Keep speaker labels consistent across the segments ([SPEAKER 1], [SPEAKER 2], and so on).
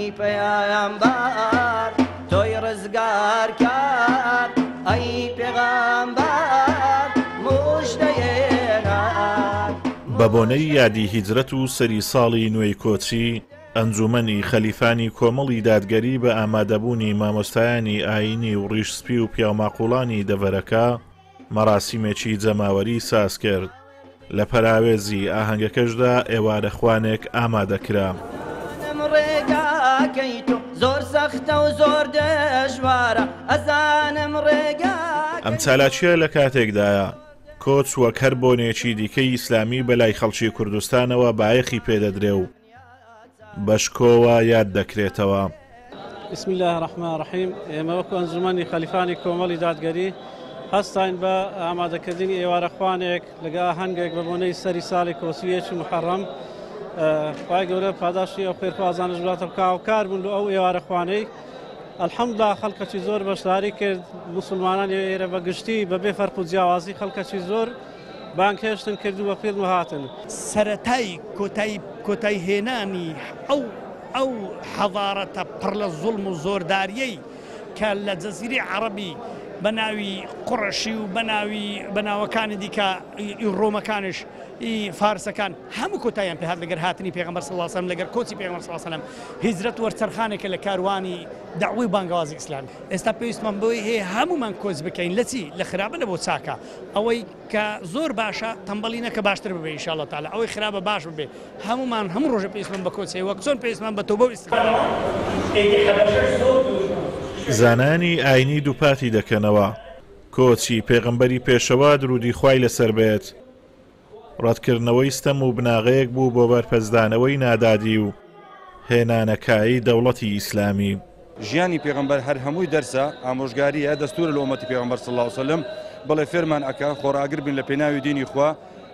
[SPEAKER 1] ئەی پەیامبەر تۆی ڕزگارکار ئەی پێغەمبەر موژدەیێنان.
[SPEAKER 2] بە بۆنەی یادی هیجرەت و سەری ساڵی نوێی کۆچی ئەنجومەنی خەلیفانی کۆمەڵی دادگەری بە ئامادەبوونی مامۆستایانی ئاینی و ڕیشسپی و پیاوماقوڵانی دەڤەرەکە مەراسیمێکی جەماوەری ساز کرد. لە پەراوێزی ئاهەنگەکەشدا ئێوارە خوانێک ئامادەکرا.
[SPEAKER 1] زۆر سەختە و زۆر دەژوارە ئەزانم ڕێگا.
[SPEAKER 2] ئەم چالاکیە لە کاتێکدایە کۆچ وەک هەر بۆنێکی دیکەی ئیسلامی بەلای خەڵکی کوردستانەوە بایەخی پێدەدرێ و بەشکۆوە یاد دەکرێتەوە.
[SPEAKER 3] بسم الله الرحمن الرحیم. ئێمە وەکو ئەنجومەنی خەلیفانی کۆمەڵی دادگەری هەستاین بە ئامادەکردنی ئێوارەخوانێک لەگە ئاهەنگێک بە بۆنەی سەری ساڵی کۆچیەکی محەڕەم. خوای گەورە پاداشی ئەو خێرخوازانە ژواتە بکاوکار بوون لە ئەو ئێوارەخوانەی. ئەلحەمدولیلا خەڵکەکی زۆر بەشداری کرد. موسڵمانان ئێرە بەگشتی بەبێ فەرق و جیاوازی خەڵکەکی زۆر بانکێشتن کرد و بە فیلم هاتن.
[SPEAKER 4] سەرەتای کۆتایی هێنانی ئەو حەضارەتە پڕ لە زوڵم و زۆرداریەی کە لە جەزیرەی عەرەبی بە ناوی قوڕەشی و بە ناوەکانی دیکە ڕۆمەکانش فارسەکان هەموو کۆتاییان پێهات لەگەر هاتنی پێغەمبەر صلی الله علیه و سلم لەگەر کۆچی پێغەمبەر صلی الله علیه و سلم هیجرەت وەرچەرخانێکە لە کاروانی داوای بانگەوازی ئیسلامی. ئێستا پێویستمان بۆی هەیە هەمومان کۆچ بکەین لە چی؟ لە خراپە لە بۆ چاکە ئەوەی کە زۆر باشە تەمبەڵینە کە باشتر ببێ ئینشاءالله تعالی ئەوەی خراپە باش ببێ. هەمومان هەموو ڕۆژە پێویستمان بە کۆچ هەیە وەک چۆن پێویستمان بە تەوبە و ئیستیغفار.
[SPEAKER 2] زانانی ئاینی دووپاتی دەکەنەوە. کۆچی پێغەمبەری پێشەوە درودی خوای لەسەر بێت ڕەتکردنەوەی ستەم و بناغەیەک بوو بۆ بەرپەرزدانەوەی نادادی و هێنانەکایی دەوڵەتی ئیسلامی.
[SPEAKER 5] ژیانی پێغەمبەر هەر هەمووی دەرسە ئامۆژگاریە دەستورە لە ئومەتی پێغەمبەر صلی الله علیه و سلم بەڵێ فێرمان ئەکا خۆڕاگر بین لە پێناوی دینی خوا.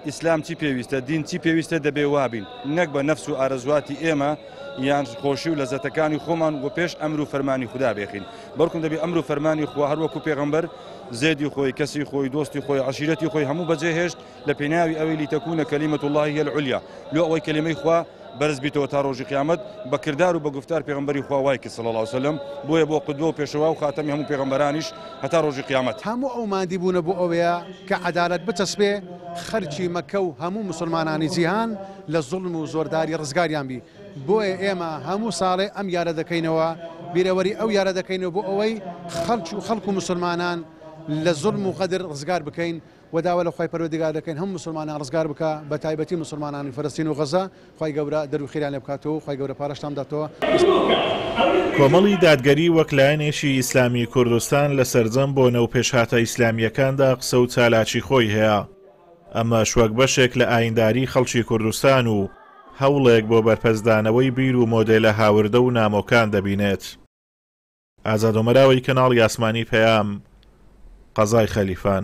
[SPEAKER 5] ئیسلام چی پێویستە؟ دین چی پێویستە دەبێ وابین نەک بە نەفس و ئارەزواتی ئێمە یان خۆشی و لەزەتەکانی خۆمان و پێش ئەمر و فەرمانی خوددا بێخین. بەڵکم دەبێ ئەمر و فەرمانی خوا هەروەکو پێغەمبەر زێدی خۆی کەسی خۆی دۆستی خۆی عەشیرەتی خۆی هەموو بەجێهێشت لە پێناوی ئەوەی لیتەکوونە کەلیمەت الله هی العولیا لۆ ئەوەی کەلیمەی خوا بەرز بیتەوە تا ڕۆژی قیامەت بە کردار و بە گفتار پێغەمبەری خوا وای کرد صلی الله علیه و سلم بۆیە بۆ قودوە و پێشەوا و خاتەمی هەموو پێغەمبەرانیش هەتا ڕۆژی قیامەت.
[SPEAKER 6] هەموو ئەو مادی بوونە بۆ ئەوەیە کە عەدالەت بچەسبێ خەرجی مەکە و هەموو مسلمانانی جیهان لە زوڵم و زۆرداری ڕزگاریان بی. بۆیە ئێمە هەموو ساڵێ ئەم یارە دەکەینەوە بیرەوەری ئەو یارە دەکەینەوە بۆ ئەوەی خەڵک و مسلمانان لە زوڵم و قەدر ڕزگار بکەین و داوا لە خوای پەروەردگار دەکەین هەموو مسلمانان ڕزگار بکە بە تایبەتی مسلمانانی فەلەستین و غەزە. خوای گەورە دەرو خیران لێ بکاتەوە خوای گەورە پارەشتان بداتەوە.
[SPEAKER 2] کۆمەڵی دادگەری وەک لایەنێکی ئیسلامی کوردستان لە سەرجەم بۆ نەو پێشهاتە ئیسلامیەکاندا قسە و چالاکی خۆی هەیە. ئەمە شوەک بەشێک لە ئاینداری خەڵکی کوردستان و هەوڵێک بۆ بەرپەرزدانەوەی بیر و مۆدێلە هاوردە و نامۆکان دەبینێت. ئازاد ومەراوی کەناڵی ئاسمانی پەیام قەزای خەلیفان.